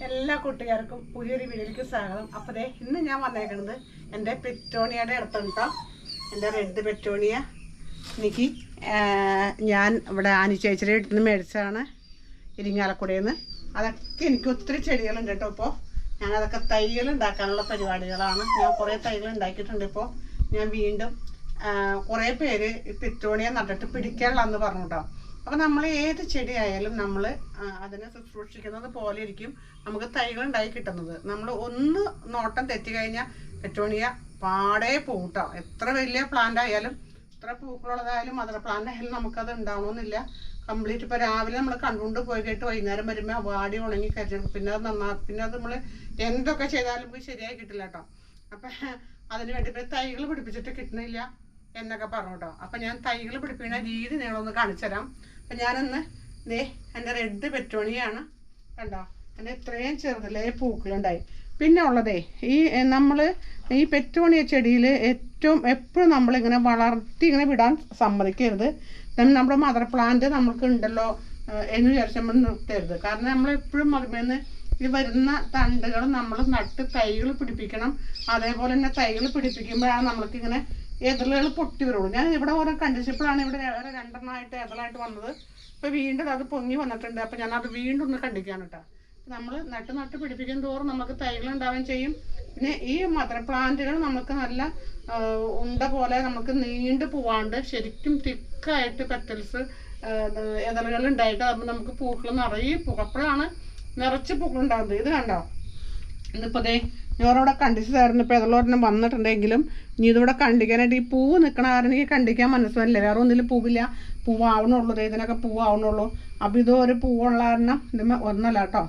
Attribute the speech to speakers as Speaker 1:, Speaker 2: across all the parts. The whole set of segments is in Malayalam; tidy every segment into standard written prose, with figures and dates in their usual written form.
Speaker 1: എല്ലാ കൂട്ടുകാർക്കും പുതിയൊരു വീഡിയോയിലേക്ക് സ്വാഗതം. അപ്പോൾ ദേ ഇന്ന് ഞാൻ വന്നേക്കുന്നത് എൻ്റെ പെറ്റോണിയയുടെ അടുത്താണ് കേട്ടോ. എൻ്റെ റെഡ് പെറ്റോണിയ എനിക്ക് ഞാൻ ഇവിടെ ആനിച്ചേച്ചിയുടെ അടുത്ത് നിന്ന് മേടിച്ചതാണ്, ഇരിങ്ങാലക്കുടയിൽ നിന്ന്. അതൊക്കെ എനിക്ക് ഒത്തിരി ചെടികളുണ്ട് കേട്ടോ. ഇപ്പോൾ ഞാനതൊക്കെ തൈകൾ ഉണ്ടാക്കാനുള്ള പരിപാടികളാണ്. ഞാൻ കുറേ തൈകൾ ഉണ്ടാക്കിയിട്ടുണ്ട്. ഇപ്പോൾ ഞാൻ വീണ്ടും കുറേ പേര് പെറ്റോണിയ നട്ടിട്ട് പിടിക്കാനുള്ളതെന്ന് പറഞ്ഞു കേട്ടോ. അപ്പോൾ നമ്മൾ ഏത് ചെടി ആയാലും നമ്മൾ അതിനെ ശുശ്രൂഷിക്കുന്നത് പോലെ ഇരിക്കും നമുക്ക് തൈകൾ ഉണ്ടായി കിട്ടുന്നത്. നമ്മൾ ഒന്ന് നോട്ടം തെറ്റിക്കഴിഞ്ഞാൽ പെറ്റോണിയ പാടേ പോകട്ടോ. എത്ര വലിയ പ്ലാന്റ് ആയാലും എത്ര പൂക്കളുള്ളതായാലും മദർ പ്ലാന്റ് ആയാലും നമുക്കത് ഉണ്ടാവണമെന്നില്ല. കംപ്ലീറ്റ് ഇപ്പോൾ രാവിലെ നമ്മൾ കണ്ടുകൊണ്ട് പോയി കേട്ട് വൈകുന്നേരം വരുമ്പോൾ വാടി ഉണങ്ങി കരിച്ചെടുക്കും. പിന്നെ അത് നമ്മൾ എന്തൊക്കെ ചെയ്താലും ശരിയായി കിട്ടില്ല കേട്ടോ. അപ്പം അതിന് വേണ്ടി ഇപ്പോൾ തൈകൾ പിടിപ്പിച്ചിട്ട് കിട്ടുന്നില്ല എന്നൊക്കെ പറഞ്ഞു കേട്ടോ. അപ്പം ഞാൻ തൈകൾ പിടിപ്പിക്കുന്ന രീതി നിങ്ങളൊന്ന് കാണിച്ചു തരാം. അപ്പം ഞാനൊന്ന് എൻ്റെ റെഡ് പെറ്റോണിയാണ് കണ്ടോ. എൻ്റെ ഇത്രയും ചെറുതിലേ പൂക്കളുണ്ടായി. പിന്നെ ഉള്ളതേ നമ്മൾ ഈ പെറ്റോണിയ ചെടിയിൽ എപ്പോഴും നമ്മളിങ്ങനെ വളർത്തി ഇങ്ങനെ വിടാൻ സമ്മതിക്കരുത്. നമ്മുടെ മദർ പ്ലാന്റ് നമ്മൾക്ക് ഉണ്ടല്ലോ എന്ന് വിചാരിച്ച് നമ്മൾ നിർത്തരുത്. കാരണം നമ്മളെപ്പോഴും അതിൽ ഈ വരുന്ന തണ്ടുകൾ നമ്മൾ നട്ട് തൈകൾ പിടിപ്പിക്കണം. അതേപോലെ തന്നെ തൈകൾ പിടിപ്പിക്കുമ്പോഴാണ് നമ്മൾക്കിങ്ങനെ എതളുകൾ പൊട്ടി വരുള്ളൂ. ഞാൻ ഇവിടെ ഓരോ കണ്ടിച്ചപ്പോഴാണ് ഇവിടെ വേറെ രണ്ടെണ്ണമായിട്ട് എതളായിട്ട് വന്നത്. ഇപ്പോൾ വീണ്ടും അത് പൊങ്ങി വന്നിട്ടുണ്ട്. അപ്പോൾ ഞാനത് വീണ്ടും ഒന്ന് കണ്ടിക്കാണ് കേട്ടോ. നമ്മൾ നട്ട് പിടിപ്പിക്കും തോറും നമുക്ക് തൈകൾ ഉണ്ടാവുകയും ചെയ്യും. പിന്നെ ഈ മദർ പ്ലാന്റുകൾ നമുക്ക് നല്ല ഉണ്ട പോലെ നമുക്ക് നീണ്ടു പോവാണ്ട് ശരിക്കും തിക്കായിട്ട് പെറ്റൽസ് എതളുകൾ ഉണ്ടായിട്ട് അപ്പോൾ നമുക്ക് പൂക്കൾ നിറയെ അപ്പോഴാണ് നിറച്ച് പൂക്കൾ ഉണ്ടാകുന്നത്. ഇത് കണ്ടോ, ഇതിപ്പോൾ ഞാനിവിടെ കണ്ടിച്ചതായിരുന്നു. ഇപ്പോൾ എതളൊരെണ്ണം വന്നിട്ടുണ്ടെങ്കിലും ഇനി ഇതിവിടെ കണ്ടിക്കാനായിട്ട് ഈ പൂവ് നിൽക്കണ കാരണം എനിക്ക് കണ്ടിക്കാൻ മനസ്സിലല്ലേ. വേറെ ഒന്നിലും പൂവില്ല, പൂവാവണുള്ളൂ. ഇതിനൊക്കെ പൂവാവണുള്ളൂ. അപ്പോൾ ഇത് ഒരു പൂവുള്ള കാരണം ഇതിന് ഒന്നല്ല കേട്ടോ.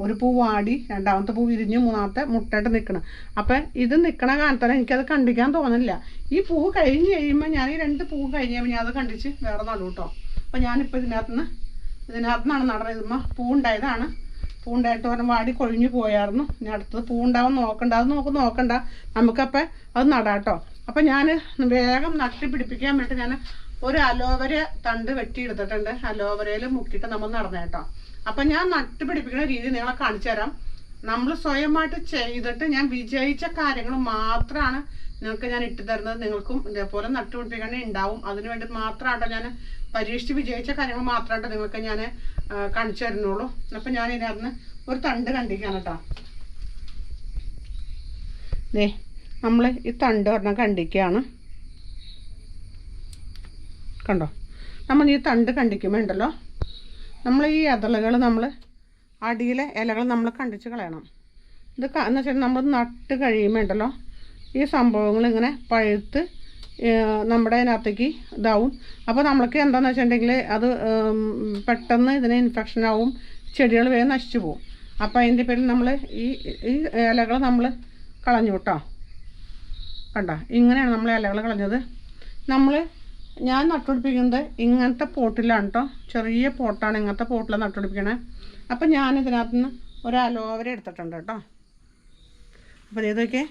Speaker 1: ഒരു പൂ വാടി, രണ്ടാമത്തെ പൂ വിരിഞ്ഞ്, മൂന്നാമത്തെ മുട്ടായിട്ട് നിൽക്കണം. അപ്പം ഇത് നിൽക്കണ കാലത്തന്നെ എനിക്കത് കണ്ടിക്കാൻ തോന്നില്ല. ഈ പൂ കഴിഞ്ഞ് കഴിയുമ്പോൾ ഞാൻ ഈ രണ്ട് പൂ കഴിഞ്ഞ് കഴിയുമ്പോൾ ഞാൻ അത് കണ്ടിച്ച് വേറെ നടും കേട്ടോ. അപ്പം ഞാനിപ്പോൾ ഇതിനകത്തുനിന്നാണ് നടന്നത്. ഇതുമ്പോൾ പൂ ഉണ്ടായതാണ്. പൂണ്ടായിട്ട് പറഞ്ഞാൽ വാടി കൊഴിഞ്ഞു പോയായിരുന്നു. ഇനി അടുത്തത് പൂണ്ടാവാൻ നോക്കണ്ട. അത് നോക്കണ്ട, നമുക്കപ്പം അത് നടാം കേട്ടോ. അപ്പം ഞാൻ വേഗം നട്ടി പിടിപ്പിക്കാൻ വേണ്ടിയിട്ട് ഞാൻ ഒരു അലോവര തണ്ട് വെട്ടിയെടുത്തിട്ടുണ്ട്. അലോവരയിൽ മുക്കിയിട്ട് നമ്മൾ നടന്നേ കേട്ടോ. അപ്പം ഞാൻ നട്ട് പിടിപ്പിക്കുന്ന രീതി നിങ്ങളെ കാണിച്ചു തരാം. നമ്മൾ സ്വയമായിട്ട് ചെയ്തിട്ട് ഞാൻ വിജയിച്ച കാര്യങ്ങൾ മാത്രമാണ് നിങ്ങൾക്ക് ഞാൻ ഇട്ട് തരുന്നത്. നിങ്ങൾക്കും ഇതേപോലെ നട്ട് പിടിപ്പിക്കണേ ഉണ്ടാവും. അതിന് വേണ്ടി മാത്രമായിട്ടോ ഞാൻ പരീക്ഷിച്ച് വിജയിച്ച കാര്യങ്ങൾ മാത്രമായിട്ട് നിങ്ങൾക്ക് ഞാൻ കാണിച്ചു തരുന്നുള്ളൂ. അപ്പം ഞാൻ ഇതിനകത്ത് ഒരു തണ്ട് കണ്ടിക്കാണ് കേട്ടോ. നമ്മൾ ഈ തണ്ട് പറഞ്ഞാൽ കണ്ടിക്കുകയാണ് കണ്ടോ. നമ്മൾ ഈ തണ്ട് കണ്ടിക്കുമ്പോൾ ഉണ്ടല്ലോ, നമ്മൾ ഈ ഇതളുകൾ നമ്മൾ അടിയിലെ ഇലകൾ നമ്മൾ കണ്ടിച്ച് കളയണം. ഇത് എന്ന് വെച്ചാൽ നമ്മൾ നട്ട് കഴിയുമ്പോൾ ഉണ്ടല്ലോ ഈ സംഭവങ്ങൾ ഇങ്ങനെ പഴുത്ത് നമ്മുടെ അതിനകത്തേക്ക് ഇതാവും. അപ്പോൾ നമ്മൾക്ക് എന്താണെന്ന് വെച്ചിട്ടുണ്ടെങ്കിൽ അത് പെട്ടെന്ന് ഇതിന് ഇൻഫെക്ഷൻ ആവും, ചെടികൾ വേഗം നശിച്ചു പോവും. അപ്പോൾ അതിൻ്റെ പേരിൽ നമ്മൾ ഈ ഇലകൾ നമ്മൾ കളഞ്ഞു കേട്ടോ. കണ്ടോ, ഇങ്ങനെയാണ് നമ്മൾ ഇലകൾ കളഞ്ഞത്. ഞാൻ നട്ടുപിടിപ്പിക്കുന്നത് ഇങ്ങനത്തെ പോട്ടിലാണ് കേട്ടോ. ചെറിയ പോട്ടാണ്, ഇങ്ങനത്തെ പോട്ടിലാണ് നട്ടുപിടിപ്പിക്കണേ. അപ്പം ഞാനിതിനകത്ത് നിന്ന് ഒരു അലോവര എടുത്തിട്ടുണ്ട് കേട്ടോ. അപ്പോൾ ഇതൊക്കെ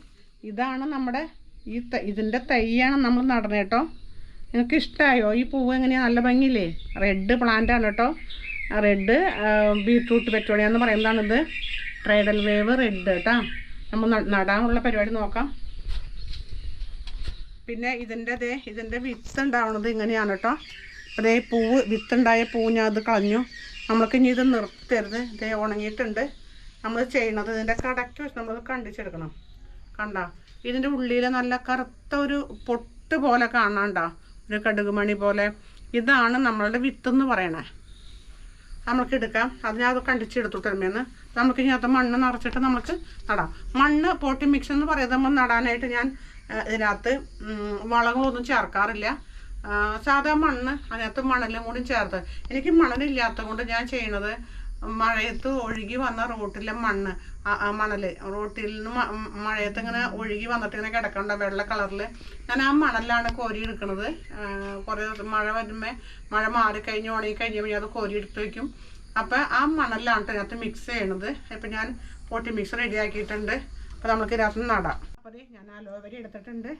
Speaker 1: ഇതാണ് നമ്മുടെ ഇതിൻ്റെ തൈയാണ് നമ്മൾ നടന്നത് കേട്ടോ. നിങ്ങൾക്ക് ഇഷ്ടമായോ ഈ പൂവ്? എങ്ങനെയാണ്, നല്ല ഭംഗിയില്ലേ? റെഡ് പ്ലാന്റാണ് കേട്ടോ. റെഡ് ബീട്രൂട്ട് പെറ്റോണിയ എന്ന് പറയുന്നതാണിത്. ട്രൈഡൽ വേവ് റെഡ് കേട്ടോ. നമ്മൾ നടാനുള്ള പരിപാടി നോക്കാം. പിന്നെ ഇതിൻ്റെ വിത്ത് ഉണ്ടാവുന്നത് ഇങ്ങനെയാണ് കേട്ടോ. അതേ പൂവ് വിത്തുണ്ടായ പൂവ് ഞാൻ അത് കളഞ്ഞു. നമ്മൾക്ക് ഇനി ഇത് നിർത്തരുത്. ഇതേ ഉണങ്ങിയിട്ടുണ്ട്. നമ്മൾ ചെയ്യണത് ഇതിൻ്റെ കടക്ക് വെച്ച് നമ്മൾ കണ്ടിച്ചെടുക്കണം. കണ്ട, ഇതിൻ്റെ ഉള്ളിൽ നല്ല കറുത്ത ഒരു പൊട്ട് പോലെ കാണാണ്ടോ, ഒരു കടുകുമണി പോലെ. ഇതാണ് നമ്മളുടെ വിത്തെന്ന് പറയണേ. നമുക്ക് എടുക്കാം. അത് ഞാൻ അത് കണ്ടിച്ചെടുത്തോട്ട് വരുമ്പോന്ന് നമുക്ക് ഇതിനകത്ത് മണ്ണ് നിറച്ചിട്ട് നമുക്ക് നടാം. മണ്ണ് പോട്ടി മിക്സ് എന്ന് പറയുന്നത് നമ്മൾ നടാനായിട്ട് ഞാൻ ഇതിനകത്ത് വളങ്ങളൊന്നും ചേർക്കാറില്ല. സാധാ മണ്ണ്, അതിനകത്ത് മണലും കൂടി ചേർത്ത്. എനിക്ക് മണലില്ലാത്തത് കൊണ്ട് ഞാൻ ചെയ്യണത് മഴയത്ത് ഒഴുകി വന്ന റോട്ടിലെ മണൽ റോട്ടിൽ നിന്ന് മഴയത്ത് ഇങ്ങനെ ഒഴുകി വന്നിട്ട് ഇങ്ങനെ കിടക്കണ്ട വെള്ള കളറിൽ. ഞാൻ ആ മണലാണ് കോരി എടുക്കുന്നത്. കുറേ മഴ വരുമ്പോൾ മഴ മാറിക്കഴിഞ്ഞ് ഉണങ്ങി കഴിഞ്ഞപ്പോൾ അത് കോരി എടുത്ത് വയ്ക്കും. അപ്പോൾ ആ മണലാണ് ഇതിനകത്ത് മിക്സ് ചെയ്യണത്. ഇപ്പം ഞാൻ പോട്ടി മിക്സ് റെഡി ആക്കിയിട്ടുണ്ട്. അപ്പോൾ നമുക്ക് ഇതിനകത്ത് നടാം. അപ്പോൾ ഞാൻ അലോവര എടുത്തിട്ടുണ്ട്.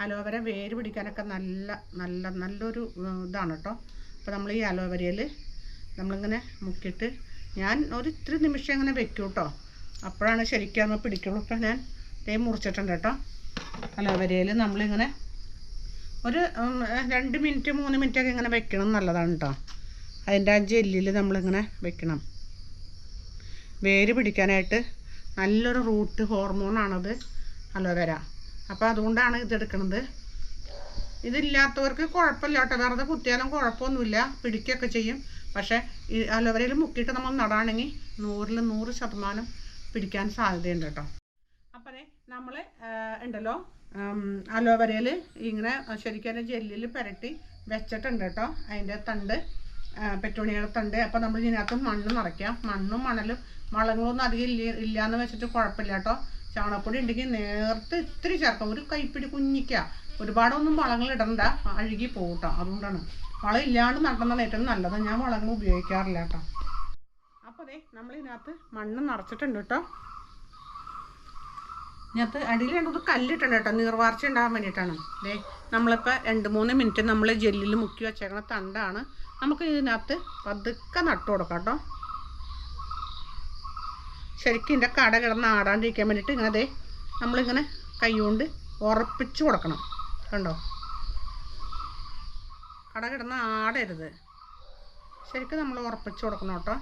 Speaker 1: അലോവര വേര് പിടിക്കാനൊക്കെ നല്ലൊരു ഇതാണ് കേട്ടോ. അപ്പോൾ നമ്മൾ ഈ അലോവരയിൽ നമ്മളിങ്ങനെ മുക്കിയിട്ട് ഞാൻ ഒരു ഇത്തിരി നിമിഷം ഇങ്ങനെ വെക്കും കേട്ടോ, അപ്പോഴാണ് ശരിക്കും നമ്മൾ പിടിക്കുള്ളൂ. ഇപ്പം ഞാൻ തേ മുറിച്ചിട്ടുണ്ട് കേട്ടോ. അലോവേരയിൽ നമ്മളിങ്ങനെ ഒരു 2 മിനിറ്റ് 3 മിനിറ്റൊക്കെ ഇങ്ങനെ വെക്കണം, നല്ലതാണ് കേട്ടോ. അതിൻ്റെ ആ ജെല്ലിൽ നമ്മളിങ്ങനെ വെക്കണം. വേര് പിടിക്കാനായിട്ട് നല്ലൊരു റൂട്ട് ഹോർമോണാണത് അലോവേര. അപ്പോൾ അതുകൊണ്ടാണ് ഇതെടുക്കണത്. ഇതില്ലാത്തവർക്ക് കുഴപ്പമില്ല കേട്ടോ, വെറുതെ കുത്തിയാലും കുഴപ്പമൊന്നുമില്ല, പിടിക്കുകയൊക്കെ ചെയ്യും. പക്ഷേ ഈ അലോവേരയിൽ മുക്കിയിട്ട് നമ്മൾ നടാണെങ്കിൽ 100% പിടിക്കാൻ സാധ്യതയുണ്ട് കേട്ടോ. അപ്പോൾ നമ്മൾ ഉണ്ടല്ലോ അലോവേരയിൽ ഇങ്ങനെ ശരിക്കും അതിൻ്റെ ജെല്ലിൽ പുരട്ടി വെച്ചിട്ടുണ്ട് കേട്ടോ. അതിൻ്റെ തണ്ട്, പെറ്റൂണിയുടെ തണ്ട്. അപ്പോൾ നമ്മൾ ഇതിനകത്ത് മണ്ണ് നിറയ്ക്കാം. മണ്ണും മണലും വളങ്ങളൊന്നും അധികം ഇല്ലയെന്ന് വെച്ചിട്ട് കുഴപ്പമില്ല കേട്ടോ. ചാണകപ്പൊടി ഉണ്ടെങ്കിൽ നേരത്തെ ഇത്തിരി ചേർക്കാം, ഒരു കൈപ്പിടി കുഞ്ഞിക്കുക. ഒരുപാടൊന്നും വളങ്ങൾ ഇടണ്ട, അഴുകി പോകും കേട്ടോ. അതുകൊണ്ടാണ് വളം ഇല്ലാണ്ട് നടന്നതാണ് ഏറ്റവും നല്ലത്. ഞാൻ വളങ്ങൾ ഉപയോഗിക്കാറില്ല കേട്ടോ. അപ്പോൾ നമ്മൾ ഇതിനകത്ത് മണ്ണ് നിറച്ചിട്ടുണ്ട് കേട്ടോ. ഇതിനകത്ത് അടിയിൽ രണ്ടു കല്ലിട്ടുണ്ട് കേട്ടോ, നീർവാർച്ച ഉണ്ടാകാൻ വേണ്ടിയിട്ടാണ്. നമ്മളിപ്പോൾ 2-3 മിനിറ്റ് നമ്മൾ ജെല്ലിൽ മുക്കി വെച്ചേക്കണ തണ്ടാണ്. നമുക്ക് ഇതിനകത്ത് പതുക്കെ നട്ടു കൊടുക്കാം കേട്ടോ. ശരിക്കും ഇതിൻ്റെ കട കിടന്ന് ആടാണ്ടിരിക്കാൻ വേണ്ടിയിട്ട് ഇങ്ങനെ നമ്മളിങ്ങനെ കൈ കൊണ്ട് ഉറപ്പിച്ച് കൊടുക്കണം. കണ്ടോ, കട കിടന്ന് ആടരുത്, ശരിക്കും നമ്മൾ ഉറപ്പിച്ച് കൊടുക്കണം കേട്ടോ.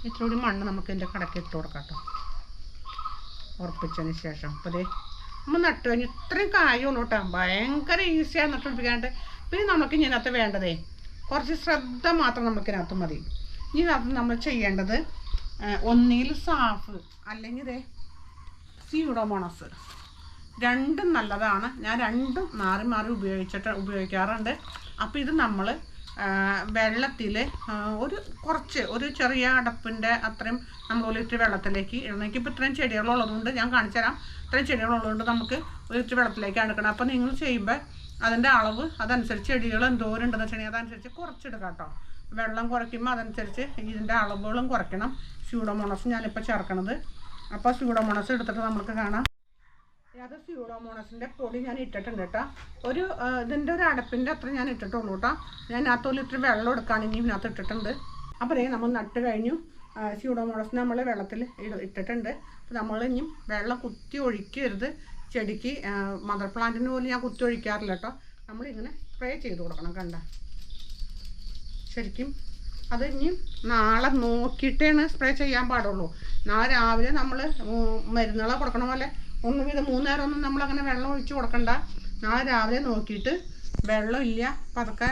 Speaker 1: ഇത്രകൂടി മണ്ണ് നമുക്ക് ഇതിൻ്റെ കടക്ക് ഇട്ട് കൊടുക്കാം കേട്ടോ, ഉറപ്പിച്ചതിന് ശേഷം. അപ്പോൾ നമ്മൾ നട്ടു കഴിഞ്ഞ് ഇത്രയും കായുള്ളൂ കേട്ടോ. ഭയങ്കര ഈസിയാണ് നട്ടുപിടിപ്പിക്കാനായിട്ട്. പിന്നെ നമുക്ക് ഇതിനകത്ത് വേണ്ടതേ കുറച്ച് ശ്രദ്ധ മാത്രം നമുക്കിതിനകത്ത് മതി. ഇതിനകത്ത് നമ്മൾ ചെയ്യേണ്ടത് ഒന്നിൽ സാഫ് അല്ലെങ്കിൽ സ്യൂഡോമോണസ്, രണ്ടും നല്ലതാണ്. ഞാൻ രണ്ടും മാറി മാറി ഉപയോഗിക്കാറുണ്ട്. അപ്പോൾ ഇത് നമ്മൾ വെള്ളത്തിൽ ഒരു ചെറിയ അടപ്പിൻ്റെ അത്രയും നമ്മൾ 1 ലിറ്റർ വെള്ളത്തിലേക്ക് ഇടണം. ഇപ്പോൾ ഇത്രയും ചെടികളുള്ളതുകൊണ്ട് ഞാൻ കാണിച്ചു തരാം. ഇത്രയും ചെടികളുള്ളതുകൊണ്ട് നമുക്ക് 1 ലിറ്റർ വെള്ളത്തിലേക്കാണ് എടുക്കണം. അപ്പോൾ നിങ്ങൾ ചെയ്യുമ്പോൾ അതിൻ്റെ അളവ് അതനുസരിച്ച് ചെടികൾ എന്തോരം ഉണ്ടെന്ന് വെച്ചിട്ടുണ്ടെങ്കിൽ അതനുസരിച്ച് കുറച്ചെടുക്കാം കേട്ടോ. വെള്ളം കുറയ്ക്കുമ്പോൾ അതനുസരിച്ച് ഇതിൻ്റെ അളവുകളും കുറയ്ക്കണം. സ്യൂഡോമോണസ് ഞാനിപ്പോൾ ചേർക്കണത്. അപ്പോൾ സ്യൂഡോമോണസ് എടുത്തിട്ട് നമുക്ക് കാണാം. അത് സ്യൂഡോമോണസിൻ്റെ പൊടി ഞാൻ ഇട്ടിട്ടുണ്ട് കേട്ടോ. ഇതിൻ്റെ ഒരു അടപ്പിൻ്റെ അത്ര ഞാൻ ഇട്ടിട്ടുള്ളൂ കേട്ടോ. ഞാൻ 1 ലിറ്റർ വെള്ളം എടുക്കുകയാണെങ്കിൽ ഇതിനകത്ത് ഇട്ടിട്ടുണ്ട്. അപ്പോൾ നമ്മൾ നട്ട് കഴിഞ്ഞു. സ്യൂഡോമോണസ് നമ്മൾ വെള്ളത്തിൽ ഇട്ടിട്ടുണ്ട്. അപ്പോൾ നമ്മൾ ഇനിയും വെള്ളം കുത്തി ഒഴിക്കരുത്. ചെടിക്ക് മദർ പ്ലാന്റിന് പോലും ഞാൻ കുത്തി ഒഴിക്കാറില്ല കേട്ടോ. നമ്മളിങ്ങനെ സ്പ്രേ ചെയ്ത് കൊടുക്കണം. കണ്ട ശരിക്കും അത് ഇനി നാളെ നോക്കിയിട്ടേ സ്പ്രേ ചെയ്യാൻ പാടുള്ളൂ. നാളെ രാവിലെ നമ്മൾ മരുന്നുകളെ കൊടുക്കണ പോലെ 1 വീതം 3 നേരമൊന്നും നമ്മളങ്ങനെ വെള്ളം ഒഴിച്ച് കൊടുക്കണ്ട. നാളെ രാവിലെ നോക്കിയിട്ട് വെള്ളമില്ല പതുക്കെ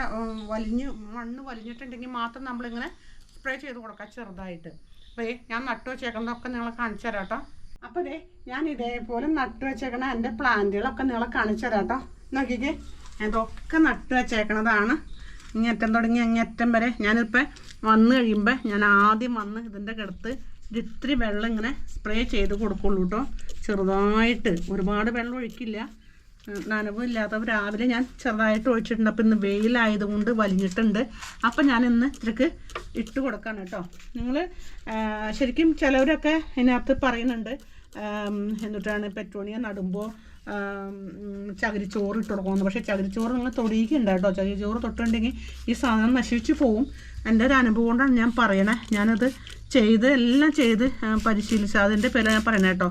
Speaker 1: മണ്ണ് വലിഞ്ഞിട്ടുണ്ടെങ്കിൽ മാത്രം നമ്മളിങ്ങനെ സ്പ്രേ ചെയ്ത് കൊടുക്കാം ചെറുതായിട്ട്. അപ്പോൾ ഞാൻ നട്ടു വെച്ചേക്കുന്നതൊക്കെ നിങ്ങളെ കാണിച്ചു തരാം കേട്ടോ. അപ്പോൾ ഞാൻ ഇതേപോലെ നട്ടു വെച്ചേക്കണ എൻ്റെ പ്ലാന്റുകളൊക്കെ നിങ്ങളെ കാണിച്ചു തരാം കേട്ടോ. നോക്കിക്കേ, ഇതൊക്കെ നട്ടു വെച്ചേക്കണതാണ്. ഇങ്ങറ്റം തുടങ്ങി അങ്ങറ്റം വരെ. ഞാനിപ്പോൾ വന്നു കഴിയുമ്പോൾ ഞാൻ ആദ്യം വന്ന് ഇതിൻ്റെ അടുത്ത് ഇത്തിരി വെള്ളം ഇങ്ങനെ സ്പ്രേ ചെയ്ത് കൊടുക്കുള്ളൂ കേട്ടോ. ചെറുതായിട്ട്, ഒരുപാട് വെള്ളം ഒഴിക്കില്ല. നനവ് ഇല്ലാത്തപ്പോൾ രാവിലെ ഞാൻ ചെറുതായിട്ട് ഒഴിച്ചിട്ടുണ്ട്. അപ്പോൾ ഇന്ന് വെയിലായതുകൊണ്ട് വലിഞ്ഞിട്ടുണ്ട്. അപ്പം ഞാൻ ഇന്ന് ഇത്രയ്ക്ക് ഇട്ട് കൊടുക്കാണ് കേട്ടോ. നിങ്ങൾ ശരിക്കും ചിലവരൊക്കെ ഇതിനകത്ത് പറയുന്നുണ്ട് എന്നിട്ടാണ് പെറ്റോണിയ നടുമ്പോൾ ചകിരിച്ചോറ് ഇട്ട് കൊടുക്കുമെന്ന്. പക്ഷേ ചകിരിച്ചോറ് നിങ്ങൾ തൊടിയിക്കുണ്ട് കേട്ടോ. ചകിരിച്ചോറ് തൊട്ടുണ്ടെങ്കിൽ ഈ സാധനം നശിച്ചു പോവും. എൻ്റെ ഒരു അനുഭവം കൊണ്ടാണ് ഞാൻ പറയണേ. ഞാനത് എല്ലാം ചെയ്ത് പരിശീലിച്ച് അതിൻ്റെ പേര് ഞാൻ പറയണേ കേട്ടോ.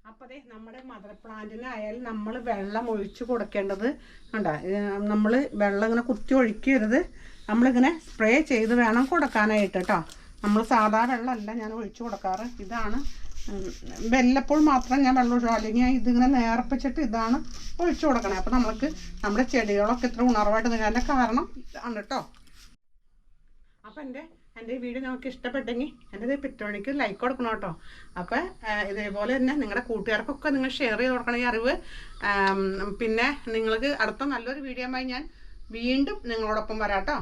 Speaker 1: അപ്പോൾ നമ്മുടെ മദർ പ്ലാന്റിനായാലും നമ്മൾ വെള്ളം ഒഴിച്ച് കൊടുക്കേണ്ടത് കണ്ട. നമ്മൾ വെള്ളം ഇങ്ങനെ കുത്തി ഒഴിക്കരുത്. നമ്മളിങ്ങനെ സ്പ്രേ ചെയ്ത് വേണം കൊടുക്കാനായിട്ട് കേട്ടോ. നമ്മൾ സാധാ വെള്ളമല്ല ഞാൻ ഒഴിച്ചു കൊടുക്കാറ്. ഇതാണ് വല്ലപ്പോൾ മാത്രം ഞാൻ വെള്ളം ഒഴിച്ചു, അല്ലെങ്കിൽ ഇതിങ്ങനെ നേർപ്പിച്ചിട്ട് ഇതാണ് ഒഴിച്ചു കൊടുക്കണേ. അപ്പോൾ നമുക്ക് നമ്മുടെ ചെടികളൊക്കെ ഇത്ര ഉണർവായിട്ട് നിൽക്കാൻ്റെ കാരണം ഇതാണ് കേട്ടോ. അപ്പോൾ എൻ്റെ വീഡിയോ നിങ്ങൾക്ക് ഇഷ്ടപ്പെട്ടെങ്കിൽ എൻ്റെ പെറ്റോണിക്ക് ലൈക്ക് കൊടുക്കണം കേട്ടോ. അപ്പോൾ ഇതേപോലെ തന്നെ നിങ്ങളുടെ കൂട്ടുകാർക്കൊക്കെ നിങ്ങൾ ഷെയർ ചെയ്ത് കൊടുക്കണം ഈ അറിവ്. പിന്നെ നിങ്ങൾക്ക് അടുത്ത നല്ലൊരു വീഡിയോയുമായി ഞാൻ വീണ്ടും നിങ്ങളോടൊപ്പം വരാം കേട്ടോ.